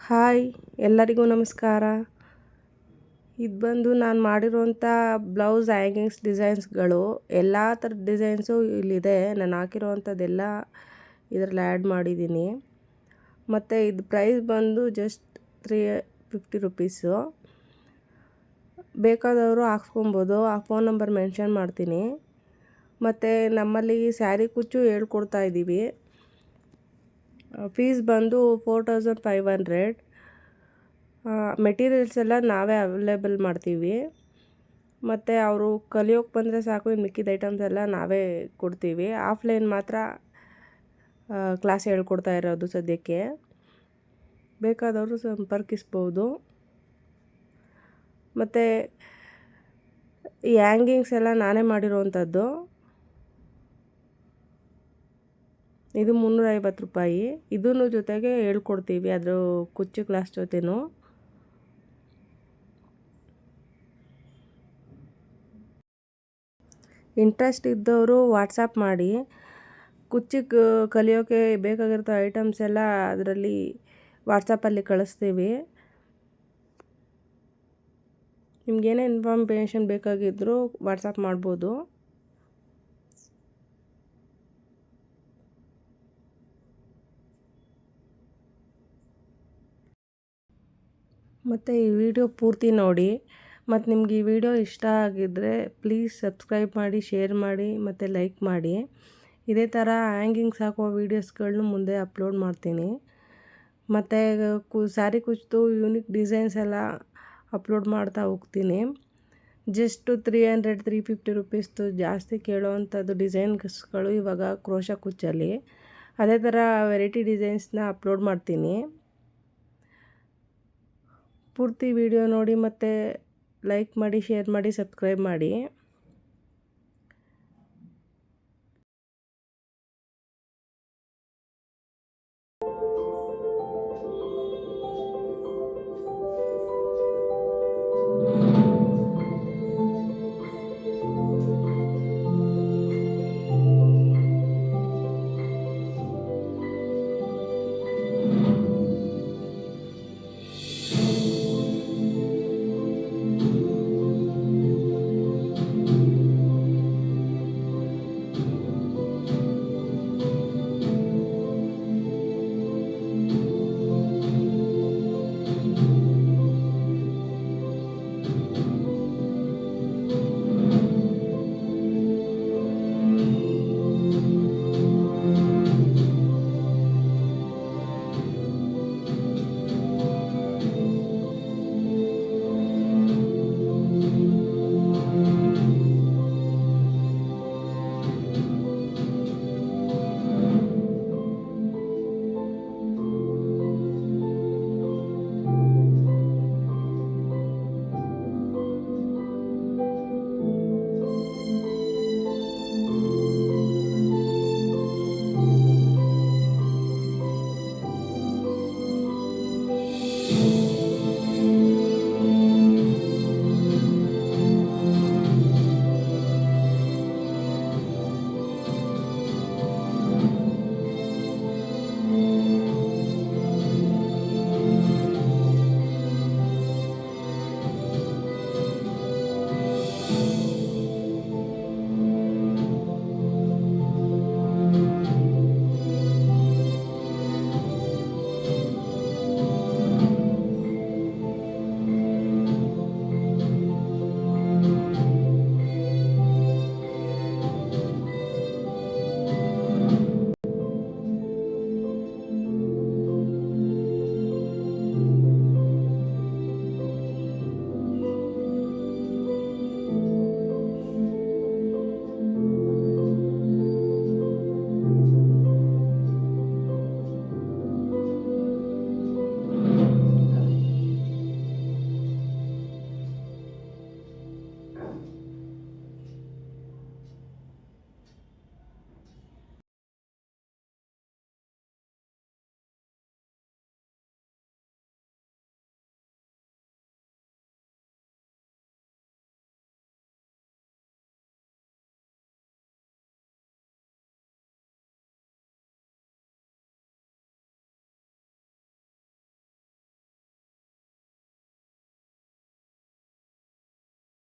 Hi ಎಲ್ಲರಿಗೂ ನಮಸ್ಕಾರ. ಇದು ಬಂದು ನಾನು ಮಾಡಿರೋಂಥ ಬ್ಲೌಸ್ ಹ್ಯಾಂಗಿಂಗ್ಸ್ ಡಿಸೈನ್ಸ್ಗಳು ಎಲ್ಲ ಥರದ ಡಿಸೈನ್ಸು ಇಲ್ಲಿದೆ. ನಾನು ಹಾಕಿರೋವಂಥದ್ದೆಲ್ಲ ಇದರಲ್ಲಿ ಆ್ಯಡ್ ಮಾಡಿದ್ದೀನಿ. ಮತ್ತು ಇದು ಪ್ರೈಸ್ ಬಂದು ಜಸ್ಟ್ 350 ರುಪೀಸು. ಬೇಕಾದವರು ಹಾಕ್ಸ್ಕೊಬೋದು. ಆ ಫೋನ್ ನಂಬರ್ ಮೆನ್ಷನ್ ಮಾಡ್ತೀನಿ. ಮತ್ತು ನಮ್ಮಲ್ಲಿ ಸ್ಯಾರಿ ಕುಚ್ಚು ಹೇಳ್ಕೊಡ್ತಾ ಇದ್ದೀವಿ. ಫೀಸ್ ಬಂದು 4500. ಮೆಟೀರಿಯಲ್ಸ್ ಎಲ್ಲ ನಾವೇ ಅವೈಲೇಬಲ್ ಮಾಡ್ತೀವಿ. ಮತ್ತು ಅವರು ಕಲಿಯೋಕ್ಕೆ ಬಂದರೆ ಸಾಕು, ಇನ್ನು ಮಿಕ್ಕಿದ ಐಟಮ್ಸ್ ಎಲ್ಲ ನಾವೇ ಕೊಡ್ತೀವಿ. ಆಫ್ಲೈನ್ ಮಾತ್ರ ಕ್ಲಾಸ್ ಹೇಳ್ಕೊಡ್ತಾ ಇರೋದು ಸದ್ಯಕ್ಕೆ. ಬೇಕಾದವರು ಸಂಪರ್ಕಿಸ್ಬೋದು. ಮತ್ತು ಈ ಹ್ಯಾಂಗಿಂಗ್ಸ್ ಎಲ್ಲ ನಾನೇ ಮಾಡಿರೋವಂಥದ್ದು. ಇದು 350 ರೂಪಾಯಿ. ಇದನ್ನು ಜೊತೆಗೆ ಹೇಳ್ಕೊಡ್ತೀವಿ, ಅದ್ರ ಕುಚ್ಚು ಕ್ಲಾಸ್ ಜೊತೆನೂ. ಇಂಟ್ರೆಸ್ಟ್ ಇದ್ದವರು ವಾಟ್ಸಪ್ ಮಾಡಿ. ಕುಚ್ಚಿಗೆ ಕಲಿಯೋಕ್ಕೆ ಬೇಕಾಗಿರೋ ಐಟಮ್ಸ್ ಎಲ್ಲ ಅದರಲ್ಲಿ ವಾಟ್ಸಪ್ಪಲ್ಲಿ ಕಳಿಸ್ತೀವಿ. ನಿಮಗೇನೇ ಇನ್ಫಾರ್ಮೇಷನ್ ಬೇಕಾಗಿದ್ದರೂ ವಾಟ್ಸಪ್ ಮಾಡ್ಬೋದು. ಮತ್ತು ಈ ವಿಡಿಯೋ ಪೂರ್ತಿ ನೋಡಿ. ಮತ್ತು ನಿಮ್ಗೆ ಈ ವಿಡಿಯೋ ಇಷ್ಟ ಆಗಿದ್ದರೆ ಪ್ಲೀಸ್ ಸಬ್ಸ್ಕ್ರೈಬ್ ಮಾಡಿ, ಶೇರ್ ಮಾಡಿ ಮತ್ತು ಲೈಕ್ ಮಾಡಿ. ಇದೇ ಥರ ಹ್ಯಾಂಗಿಂಗ್ಸ್ ಹಾಕೋ ವೀಡಿಯೋಸ್ಗಳನ್ನೂ ಮುಂದೆ ಅಪ್ಲೋಡ್ ಮಾಡ್ತೀನಿ. ಮತ್ತು ಸ್ಯಾರಿ ಕುಚ್ಚಿತು ಯೂನಿಕ್ ಡಿಸೈನ್ಸ್ ಎಲ್ಲ ಅಪ್ಲೋಡ್ ಮಾಡ್ತಾ ಹೋಗ್ತೀನಿ. ಜಸ್ಟು 300-350 ರುಪೀಸ್ದು ಜಾಸ್ತಿ ಕೇಳೋವಂಥದ್ದು ಡಿಸೈನ್ಸ್ಗಳು ಇವಾಗ ಕ್ರೋಶಾ ಕುಚ್ಚಲ್ಲಿ. ಅದೇ ಥರ ವೆರೈಟಿ ಡಿಸೈನ್ಸ್ನ ಅಪ್ಲೋಡ್ ಮಾಡ್ತೀನಿ. ಪೂರ್ತಿ ವಿಡಿಯೋ ನೋಡಿ ಮತ್ತು ಲೈಕ್ ಮಾಡಿ, ಶೇರ್ ಮಾಡಿ, ಸಬ್ಸ್ಕ್ರೈಬ್ ಮಾಡಿ.